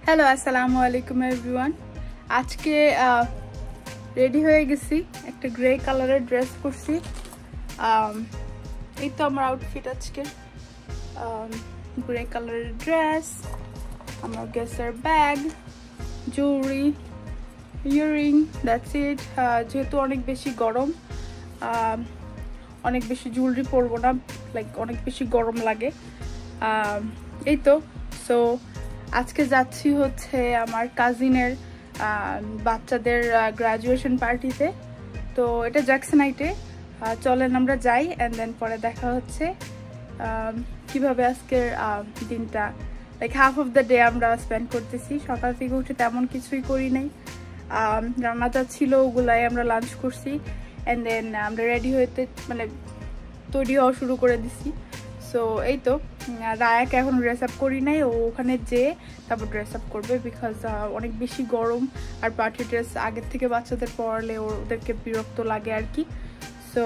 Hello আসসালামু আলাইকুম everyone. আজকে রেডি হয়ে গেছি, একটা গ্রে কালারের ড্রেস পরছি। এই তো আমার আউটফিট আজকে, গ্রে কালারের ড্রেস, আমার গেসের bag, jewellery, earring, that's it. যেহেতু অনেক বেশি গরম, অনেক বেশি জুয়েলারি পরবো না, লাইক অনেক বেশি গরম লাগে। এই তো সো আজকে যাচ্ছি হচ্ছে আমার কাজিনের বাচ্চাদের গ্রাজুয়েশন পার্টিতে। তো এটা জ্যাকসনাইটে, চলেন আমরা যাই অ্যান্ড দেন পরে দেখা হচ্ছে কিভাবে আজকের দিনটা, like half of the day আমরা স্পেন্ড করতেছি। সকাল থেকে উঠে তেমন কিছুই করি নাই, রান্নাটা ছিল ওগুলাই আমরা লাঞ্চ করছি অ্যান্ড দেন আমরা রেডি হইতে মানে তৈরি হওয়া শুরু করে দিছি। সো এই তো রায়াকে এখন ড্রেস আপ করি নাই, ও ওখানে যেয়ে তারপর ড্রেস আপ করবে, বিকজ অনেক বেশি গরম আর পার্টি ড্রেস আগের থেকে বাচ্চাদের পরালে ওদেরকে বিরক্ত লাগে আর কি। সো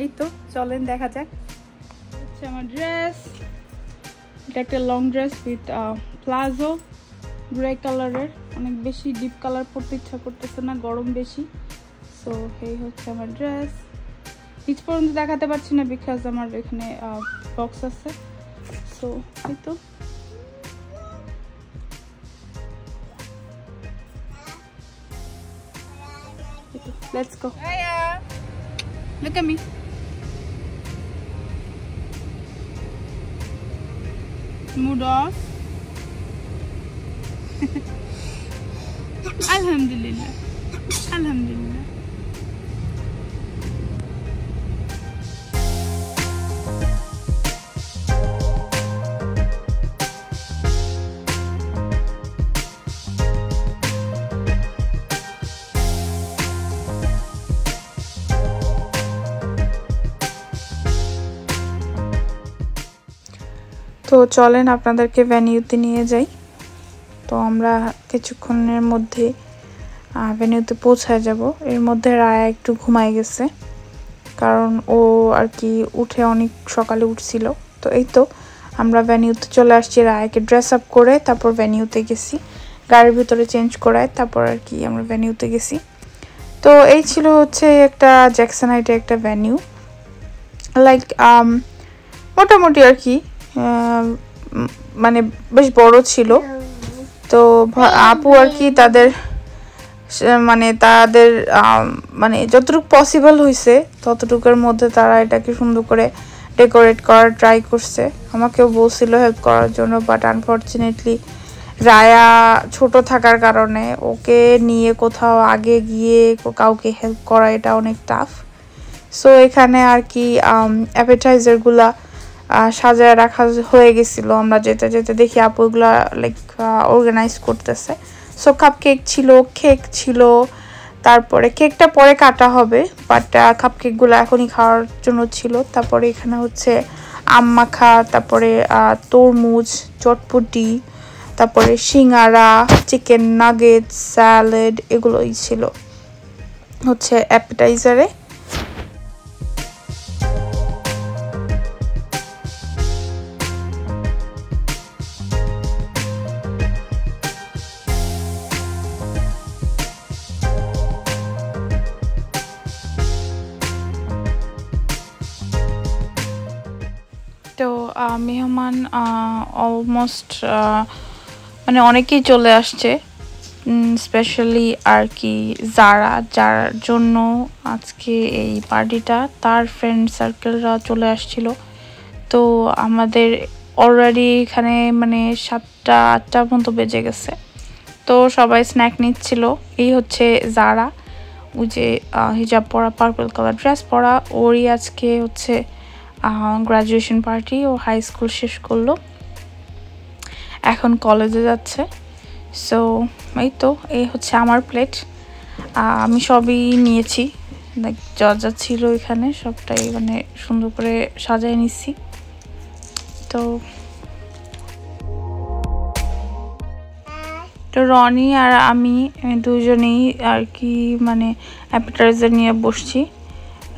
এই তো চলেন দেখা যাক। হচ্ছে আমার ড্রেস, এটা একটা long dress with palazzo, grey কালারের। অনেক বেশি ডিপ কালার পরতে ইচ্ছা করতেছে না, গরম বেশি। সো এই হচ্ছে আমার ড্রেস। নিচ পর্যন্ত দেখাতে পারছি না বিকজ আমার এখানে বক্স আছে। সো এই তো let's go. Hiya. Look at me. Mood off. Alhamdulillah. Alhamdulillah. তো চলেন আপনাদেরকে ভেন্যুতে নিয়ে যাই। তো আমরা কিছুক্ষণের মধ্যে ভেন্যুতে পৌঁছায় যাব। এর মধ্যে রায়া একটু ঘুমায় গেছে, কারণ ও আর কি উঠে অনেক সকালে উঠছিল। তো এই তো আমরা ভেন্যুতে চলে আসছি, রায়াকে ড্রেস আপ করে তারপর ভেন্যুতে গেছি, গাড়ির ভিতরে চেঞ্জ করায় তারপর আর কি আমরা ভেন্যুতে গেছি। তো এই ছিল হচ্ছে একটা জ্যাকসনাইটে একটা ভেন্যু, লাইক মোটামুটি আর কি মানে বেশ বড় ছিল। তো আপু আর কি তাদের মানে যতটুকু পসিবল হয়েছে ততটুকুর মধ্যে তারা এটাকে সুন্দর করে ডেকোরেট করার ট্রাই করছে। আমাকেও বলছিল হেল্প করার জন্য, বাট আনফর্চুনেটলি রায়া ছোট থাকার কারণে ওকে নিয়ে কোথাও আগে গিয়ে কাউকে হেল্প করা এটা অনেক টাফ। সো এখানে আর কি অ্যাপেটাইজারগুলা সাজায় রাখা হয়ে গেছিলো। আমরা যেতে যেতে দেখি আপুগুলা লাইক অর্গানাইজ করতেছে। সো কাপকেক ছিল, কেক ছিল, তারপরে কেকটা পরে কাটা হবে, বাট কাপকেকগুলো এখনই খাওয়ার জন্য ছিল। তারপরে এখানে হচ্ছে আম মাখা, তারপরে তরমুজ, চটপটি, তারপরে সিঙ্গারা, চিকেন নাগেট, স্যালাড, এগুলোই ছিল হচ্ছে অ্যাপেটাইজারে। তো মেহমান অলমোস্ট মানে অনেকেই চলে আসছে, স্পেশালি আর কি যার জন্য আজকে এই পার্টিটা, তার ফ্রেন্ড সার্কেলরা চলে আসছিল। তো আমাদের অলরেডি এখানে মানে 7টা-8টার মতো বেজে গেছে। তো সবাই স্ন্যাক নিচ্ছিল। এই হচ্ছে যারা, ওই যে হিজাব পরা, পার্পল কালার ড্রেস পরা, ওরই আজকে হচ্ছে গ্রাজুয়েশন পার্টি। ও হাই স্কুল শেষ করলো, এখন কলেজে যাচ্ছে। সো এই তো এই হচ্ছে আমার প্লেট, আমি সবই নিয়েছি, লাইক যা যা ছিল এখানে সবটাই মানে সুন্দর করে সাজায় নিচ্ছি। তো রনি আর আমি দুজনেই আর কি মানে অ্যাপেটাইজার নিয়ে বসছি।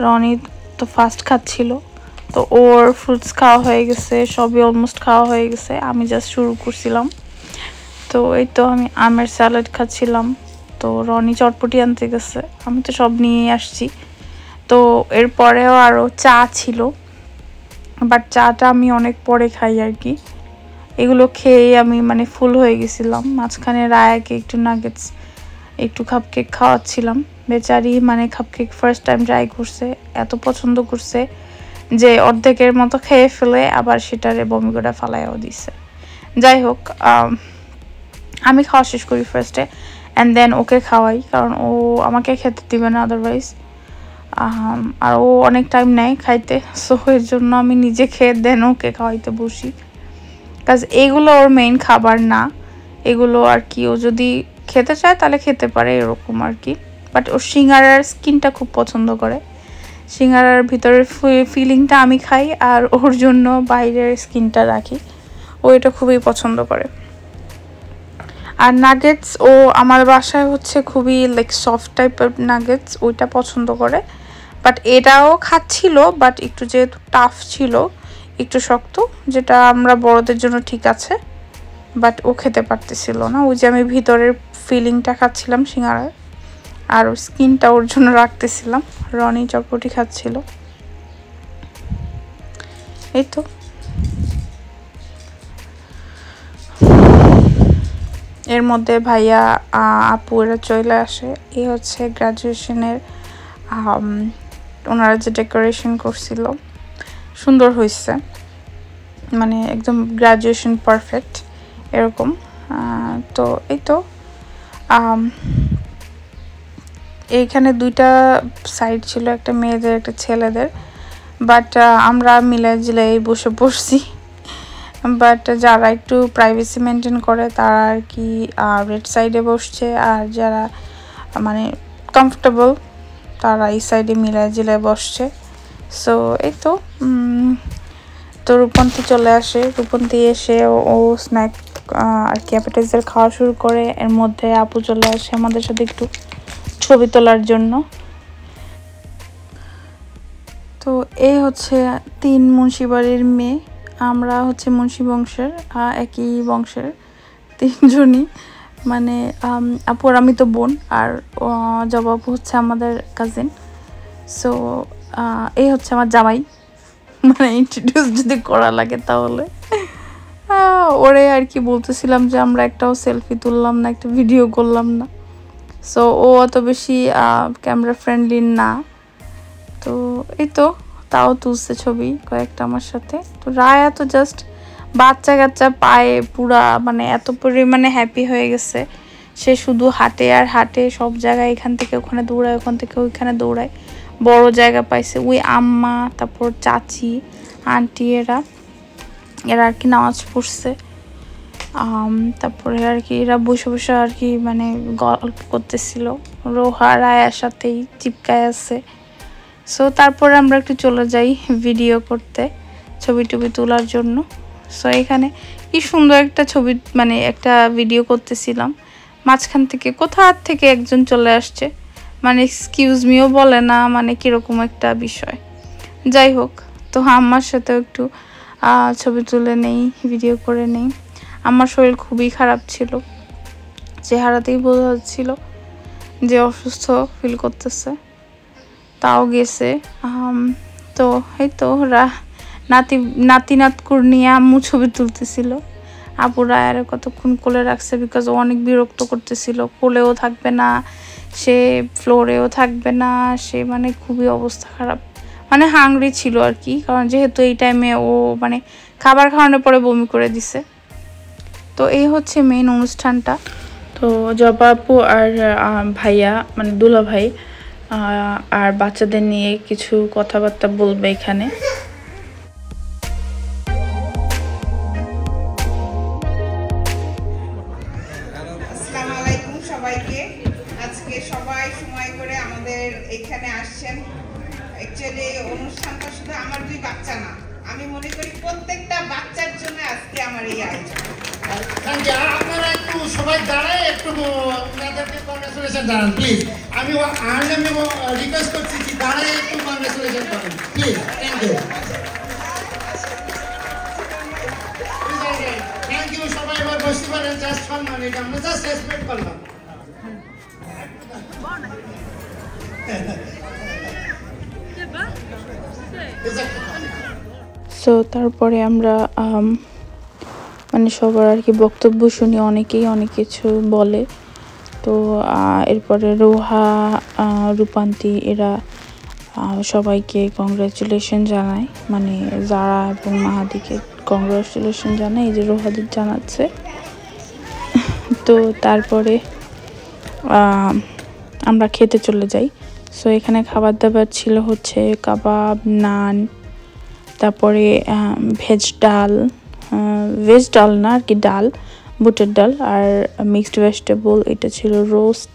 রনি তো ফার্স্ট খাচ্ছিল, তো ওর ফ্রুটস খাওয়া হয়ে গেছে, সবই অলমোস্ট খাওয়া হয়ে গেছে, আমি জাস্ট শুরু করছিলাম। তো এই তো আমি আমের স্যালাড খাচ্ছিলাম। তো রনি চটপটি আনতে গেছে, আমি তো সব নিয়ে আসছি। তো এরপরেও আরও চা ছিল, বাট চাটা আমি অনেক পরে খাই আর কি। এগুলো খেয়ে আমি মানে ফুল হয়ে গেছিলাম। মাঝখানে রায়াকে একটু নাগেটস একটু কাপকেক খাওয়াচ্ছিলাম। বেচারি মানে কাপকেক ফার্স্ট টাইম ট্রাই করছে, এত পছন্দ করছে যে অর্ধেকের মতো খেয়ে ফেলে আবার সেটারে বমি করে ফালাইয়াও দিছে। যাই হোক, আমি খাওয়া শেষ করি ফার্স্টে অ্যান্ড দেন ওকে খাওয়াই, কারণ ও আমাকে খেতে দিবে না আদারওয়াইজ। আর ও অনেক টাইম নেয় খাইতে, সো এর জন্য আমি নিজে খেয়ে দেন ওকে খাওয়াইতে বসি। কাজ এগুলো ওর মেইন খাবার না, এগুলো আর কি ও যদি খেতে চায় তাহলে খেতে পারে এরকম আর কি। বাট ওর সিঙ্গারার স্কিনটা খুব পছন্দ করে, সিঙ্গারার ভিতরের ফিলিংটা আমি খাই আর ওর জন্য বাইরের স্কিনটা রাখি, ও এটা খুবই পছন্দ করে। আর নাগেটস ও আমার বাসায় হচ্ছে খুবই লাইক সফট টাইপের নাগেটস, ওইটা পছন্দ করে। বাট এটাও খাচ্ছিল, বাট একটু যেহেতু টাফ ছিল, একটু শক্ত, যেটা আমরা বড়দের জন্য ঠিক আছে, বাট ও খেতে পারতেছিল না। ওই যে আমি ভিতরের ফিলিংটা খাচ্ছিলাম সিঙ্গারার, আর স্কিনটা ওর জন্য রাখতেছিলাম। রনি চটপটি খাচ্ছিল। এই তো এর মধ্যে ভাইয়া আপু এরা চলে আসে। এই হচ্ছে গ্রাজুয়েশনের ওনারা যে ডেকোরেশন করছিল, সুন্দর হয়েছে, মানে একদম গ্রাজুয়েশন পারফেক্ট এরকম। তো এই তো এইখানে দুইটা সাইড ছিল, একটা মেয়েদের একটা ছেলেদের, বাট আমরা মিলে জিলাই বসে পড়ছি। বাট যারা একটু প্রাইভেসি মেনটেন করে তারা আর কি রেড সাইডে বসছে, আর যারা মানে কমফোর্টেবল তারা এই সাইডে মিলে জিলে বসছে। সো এই তো তো রূপন্তী চলে আসে। রূপন্তী এসে ও স্ন্যাক আর কি অ্যাপেটাইজার খাওয়া শুরু করে। এর মধ্যে আপু চলে আসে আমাদের সাথে একটু ছবি তোলার জন্য। তো এই হচ্ছে 3 মুন্সিবাড়ির মেয়ে, আমরা হচ্ছে মুন্সি বংশের, একই বংশের 3 জনই, মানে আপুর আমি তো বোন, আর জবা আপু হচ্ছে আমাদের কাজিন। সো এই হচ্ছে আমার জামাই, মানে ইন্ট্রোডিউস যদি করা লাগে তাহলে। ওরে আর কি বলতেছিলাম যে আমরা একটাও সেলফি তুললাম না, একটা ভিডিও করলাম না। সো ও অত বেশি ক্যামেরা ফ্রেন্ডলি না, তো এই তো তাও তুলছে ছবি কয়েকটা আমার সাথে। তো রায়া তো জাস্ট বাচ্চা কাচ্চা পায়ে পুরা মানে এত পরিমাণে হ্যাপি হয়ে গেছে, সে শুধু হাঁটে আর হাঁটে, সব জায়গায় এখান থেকে ওখানে দৌড়ায়, ওখান থেকে ওইখানে দৌড়ায়, বড় জায়গা পাইছে। ওই আম্মা, তারপর চাচি, আন্টি এরা আর কি নামাজ পড়ছে। তারপরে আর কি এরা বসে বসে আর কি মানে গল্প করতেছিল, রোহা রায়ার সাথেই চিপকায় আছে। সো তারপরে আমরা একটু চলে যাই ভিডিও করতে, ছবি টবি তোলার জন্য। সো এখানে কি সুন্দর একটা ছবি মানে একটা ভিডিও করতেছিলাম, মাঝখান থেকে কোথা থেকে একজন চলে আসছে, মানে এক্সকিউজ মিও বলে না, মানে কীরকম একটা বিষয়। যাই হোক, তো আম্মার সাথেও একটু ছবি তুলে নেই, ভিডিও করে নেই। আমার শরীর খুবই খারাপ ছিল, চেহারাতেই বোঝা যাচ্ছিল যে অসুস্থ ফিল করতেছে, তাও গেছে। তো এই তো নাতি নাতকুর নিয়ে আম্মু ছবি তুলতেছিল। আপু রায়ার কতক্ষণ কোলে রাখছে, বিকজ ও অনেক বিরক্ত করতেছিল, কোলেও থাকবে না, সে ফ্লোরেও থাকবে না, সে মানে খুবই অবস্থা খারাপ, মানে হাংরি ছিল আর কি, কারণ যেহেতু এই টাইমে ও মানে খাবার খাওয়ানোর পরে বমি করে দিছে। তো এই হচ্ছে মেইন অনুষ্ঠানটা। তো জবা আপু আর ভাইয়া মানে দুলা ভাই আর বাচ্চাদের নিয়ে কিছু কথাবার্তা বলবে এখানে। আসসালামু আলাইকুম সবাইকে। আজকে সবাই সময় করে আমাদের এখানে আসছেন। অ্যাকচুয়ালি অনুষ্ঠানটা শুধু আমার 2 বাচ্চা না, আমি মনে করি প্রত্যেকটা বাচ্চার জন্য আজকে আমার এই আয়োজন। আপনারা একটু সবাই দাঁড়ায় একটু ওনাদেরকে কংগ্রেচুলেশন জানান প্লিজ। আমি রিকোয়েস্ট করছি যে দাঁড়ায় একটু কংগ্রেচুলেশন করেন please. Thank you, thank you. সবাই এবার বসতে পারেন। জাস্ট সম্মান, এটা আমরা জাস্ট রেসপেক্ট করলাম। সো তারপরে আমরা মানে সবার আর কি বক্তব্য শুনি, অনেকেই অনেক কিছু বলে। তো এরপরে রোহা, রূপান্তী এরা সবাইকে কংগ্রাচুলেশন জানায়, মানে যারা এবং মাহাদিকে কংগ্রাচুলেশন জানায়, এই যে রোহাদিক জানাচ্ছে। তো তারপরে আমরা খেতে চলে যাই। সো এখানে খাবার দাবার ছিল হচ্ছে কাবাব, নান, তারপরে ভেজ ডাল না আর কি, ডাল, বুটের ডাল আর মিক্সড ভেজিটেবল, এটা ছিল রোস্ট,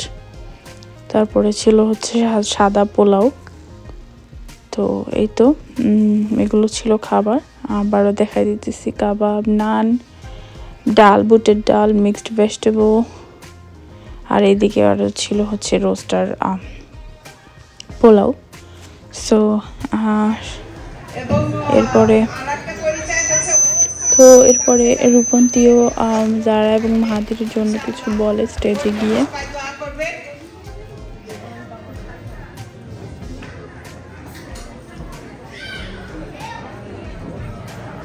তারপরে ছিল হচ্ছে সাদা পোলাও। তো এই তো এগুলো ছিল খাবার। আবারও দেখাই দিতেছি, কাবাব, নান, ডাল, বুটের ডাল, মিক্সড ভেজিটেবল, আর এইদিকে আরও ছিল হচ্ছে রোস্ট আর পোলাও। সো এরপরে রূপন্তীও যারা এবং মাহাদির জন্য কিছু বলে স্টেজে গিয়ে।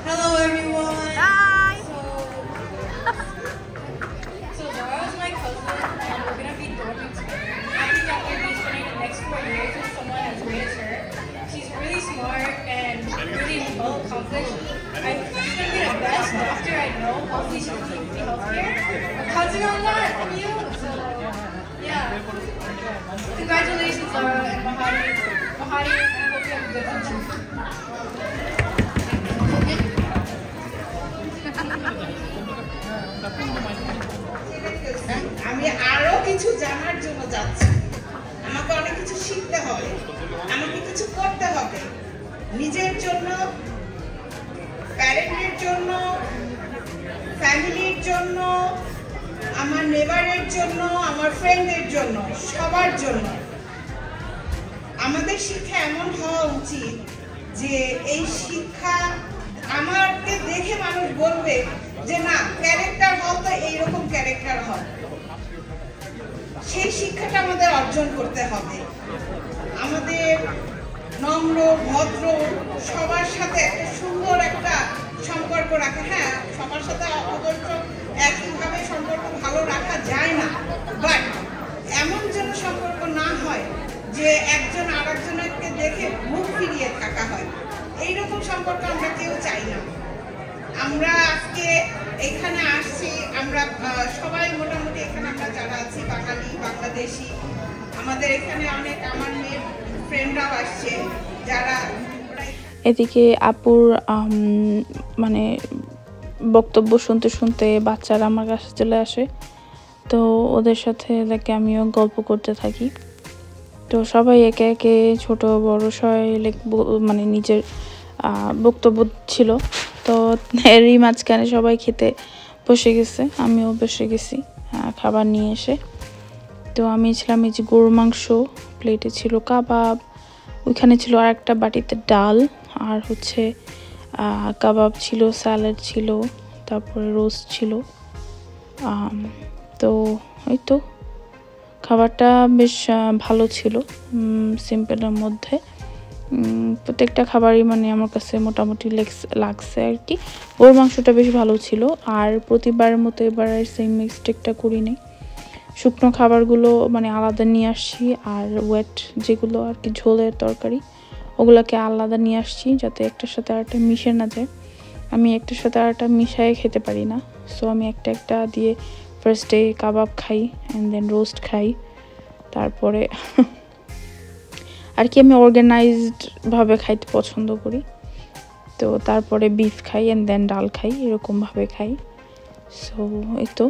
Hello everyone. Hi. So Zara is my cousin, and we're gonna be dorming together. I think I'm gonna be spending the next 4 years with someone as great as her. She's really smart and really well accomplished. She's gonna be the best doctor I know. Hopefully she'll keep me healthcare. I'm counting on that from you. So yeah. Congratulations, Zara and Mahadi. Mahadi, I hope you have a good future. আমি আরো কিছু জানার জন্য যাচ্ছি, আমাকে অনেক কিছু শিখতে হবে, আমাকে কিছু করতে হবে নিজের জন্য, প্যারেন্টের জন্য, ফ্যামিলির জন্য, আমার নেবারের জন্য, আমার ফ্রেন্ডের জন্য, সবার জন্য। আমাদের শিক্ষা এমন হওয়া উচিত যে এই শিক্ষা আমাকে দেখে মানুষ বলবে যে না, ক্যারেক্টার হও তো এইরকম ক্যারেক্টার হও। সেই শিক্ষাটা আমাদের অর্জন করতে হবে। আমাদের নম্র, ভদ্র, সবার সাথে একটা সুন্দর একটা সম্পর্ক রাখা। হ্যাঁ, সবার সাথে অবশ্য একইভাবে সম্পর্ক ভালো রাখা যায় না, বাট এমন যেন সম্পর্ক না হয় যে একজন আরেকজনকে দেখে মুখ ফিরিয়ে থাকা হয়। এইরকম সম্পর্ক আমরা কেউ চাই না। আমরা আজকে এখানে আসছি, আমরা সবাই মোটামুটি এখানে আমরা যারা আছি বাঙালি, বাংলাদেশি, আমাদের এখানে অনেক আমার মেয়ের ফ্রেন্ডরাও আসছে যারা। এদিকে আপুর মানে বক্তব্য শুনতে শুনতে বাচ্চারা আমার কাছে চলে আসে। তো ওদের সাথে দেখে আমিও গল্প করতে থাকি। তো সবাই একে একে ছোট বড় সবাই মানে নিজের বক্তব্য ছিল। তো এরই মাঝখানে সবাই খেতে বসে গেছে, আমিও বসে গেছি খাবার নিয়ে এসে। তো আমি ছিলাম এই যে গরুর মাংস, প্লেটে ছিল কাবাব, ওইখানে ছিল আর একটা বাটিতে ডাল, আর হচ্ছে কাবাব ছিল, স্যালাড ছিল, তারপরে রোস্ট ছিল। তো এই তো খাবারটা বেশ ভালো ছিল, সিম্পলের মধ্যে। প্রত্যেকটা খাবারই মানে আমার কাছে মোটামুটি লাগছে আর কি। গরুর মাংসটা বেশ ভালো ছিল। আর প্রতিবারের মতো এবার আর সেম মিস্টেকটা করি নাই, শুকনো খাবারগুলো মানে আলাদা নিয়ে আসছি, আর ওয়েট যেগুলো আর কি ঝোলের তরকারি ওগুলোকে আলাদা নিয়ে আসছি, যাতে একটার সাথে আরেকটা মিশে না যায়। আমি একটার সাথে আরেকটা মিশাই খেতে পারি না। সো আমি একটা একটা দিয়ে ফার্স্টে কাবাব খাই, অ্যান্ড দেন রোস্ট খাই, তারপরে আর কি আমি অর্গানাইজডভাবে খাইতে পছন্দ করি। তো তারপরে বিফ খাই, অ্যান্ড দেন ডাল খাই, এরকমভাবে খাই। সো এই তো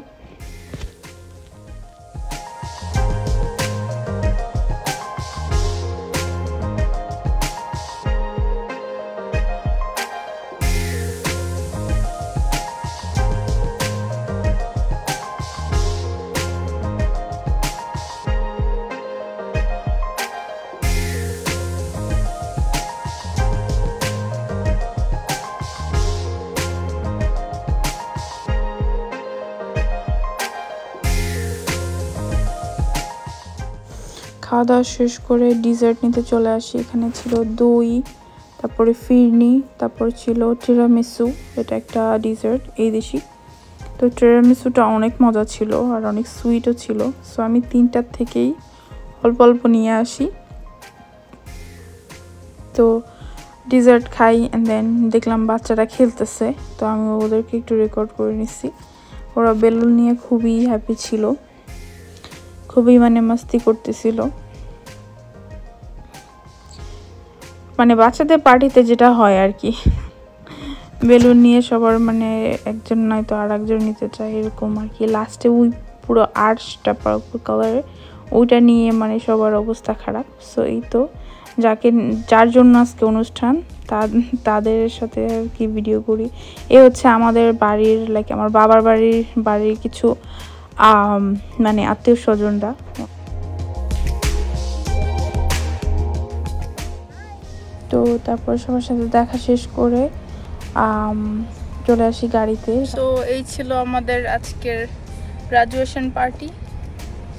খাওয়া দাওয়া শেষ করে ডিজার্ট নিতে চলে আসি। এখানে ছিল দই, তারপরে ফিরনি, তারপর ছিল টিরামিসু, এটা একটা ডিজার্ট এই দেশি। তো টিরামিসুটা অনেক মজা ছিল আর অনেক সুইটও ছিল। সো আমি 3টার থেকেই অল্প অল্প নিয়ে আসি। তো ডিজার্ট খাই অ্যান্ড দেন দেখলাম বাচ্চারা খেলতেছে, তো আমি ওদেরকে একটু রেকর্ড করে নিচ্ছি। ওরা বেলুন নিয়ে খুবই হ্যাপি ছিল, খুবই মানে মাস্তি করতেছিল। মানে বাচ্চাদের পার্টিতে যেটা হয় আর কি, বেলুন নিয়ে সবার মানে একজন নয়তো আর একজন নিতে চায় এরকম আর কি। লাস্টে ওই পুরো আর্টসটা পার্পল কালারের ওইটা নিয়ে মানে সবার অবস্থা খারাপ। সো এই তো যার জন্য আজকে অনুষ্ঠান তাদের সাথে আর কি ভিডিও করি। এ হচ্ছে আমাদের বাড়ির লাইক আমার বাবার বাড়ির কিছু মানে আত্মীয় স্বজনরা। তো তারপর সবার সাথে দেখা শেষ করে চলে আসি গাড়িতে। তো এই ছিল আমাদের আজকের গ্রাজুয়েশন পার্টি।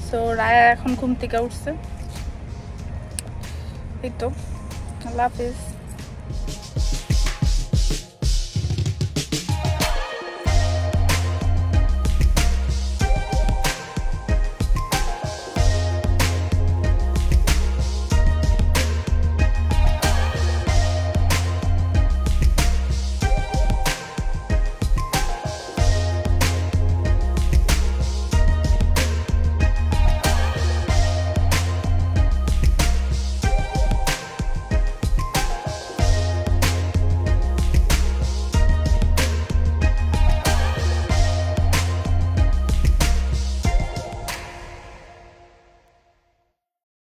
সো রায়া এখন ঘুম থেকে উঠছে। এই তো, আল্লাহ হাফেজ।